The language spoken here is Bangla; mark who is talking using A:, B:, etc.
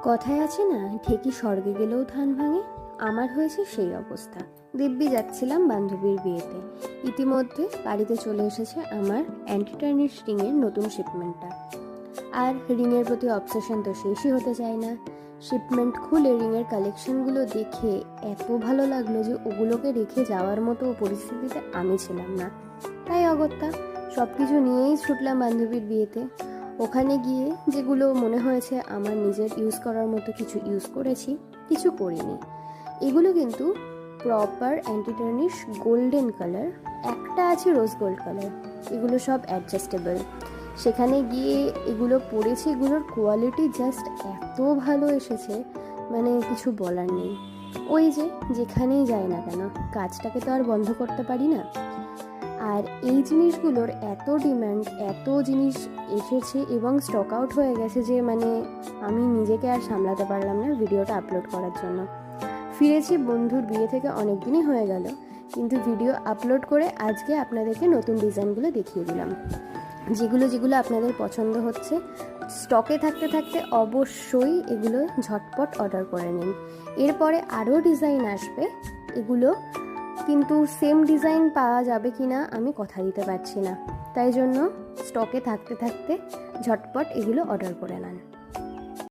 A: কথায় আছে না, ঠিকই স্বর্গে গেলেও ধান ভাঙে। আমার হয়েছে সেই অবস্থা। দিব্যি যাচ্ছিলাম বান্ধবীর বিয়েতে। ইতিমধ্যে বাড়িতে চলে এসেছে আমার অ্যান্টি টার্নিশ রিংয়ের নতুন শিপমেন্টটা। আর রিংয়ের প্রতি অবসেশন তো শেষই হতে চায় না। শিপমেন্ট খুলে রিংয়ের কালেকশনগুলো দেখে এত ভালো লাগলো যে ওগুলোকে রেখে যাওয়ার মতো পরিস্থিতিতে আমি ছিলাম না। তাই অগত্যা সব কিছু নিয়েই ছুটলাম বান্ধবীর বিয়েতে। ওখানে গিয়ে যেগুলো মনে হয়েছে আমার নিজের ইউজ করার মতো কিছু ইউজ করেছি, কিছু করিনি। এগুলো কিন্তু proper anti tarnish golden colour, একটা আছে রোজ গোল্ড কালার। এগুলো সব অ্যাডজাস্টেবল। সেখানে গিয়ে এগুলো পরেছি, এগুলোর কোয়ালিটি জাস্ট এত ভালো এসেছে, মানে কিছু বলার নেই। ওই যে যেখানেই যাই না কেন, কাজটাকে তো আর বন্ধ করতে পারি না। আর এই জিনিসগুলোর এত ডিম্যান্ড, এত জিনিস এসেছে এবং স্টক আউট হয়ে গেছে যে মানে আমি নিজেকে আর সামলাতে পারলাম না ভিডিওটা আপলোড করার জন্য। ফিরেছি বন্ধুর বিয়ে থেকে অনেক দিনই হয়ে গেল, কিন্তু ভিডিও আপলোড করে আজকে আপনাদেরকে নতুন ডিজাইনগুলো দেখিয়ে দিলাম। যেগুলো যেগুলো আপনাদের পছন্দ হচ্ছে, স্টকে থাকতে থাকতে অবশ্যই এগুলো ঝটপট অর্ডার করে নিন। এরপরে আরও ডিজাইন আসবে, এগুলো কিন্তু সেম ডিজাইন পাওয়া যাবে কি না আমি কথা দিতে পারছি না। তাই জন্য স্টকে থাকতে থাকতে ঝটপট এগুলো অর্ডার করে নেন।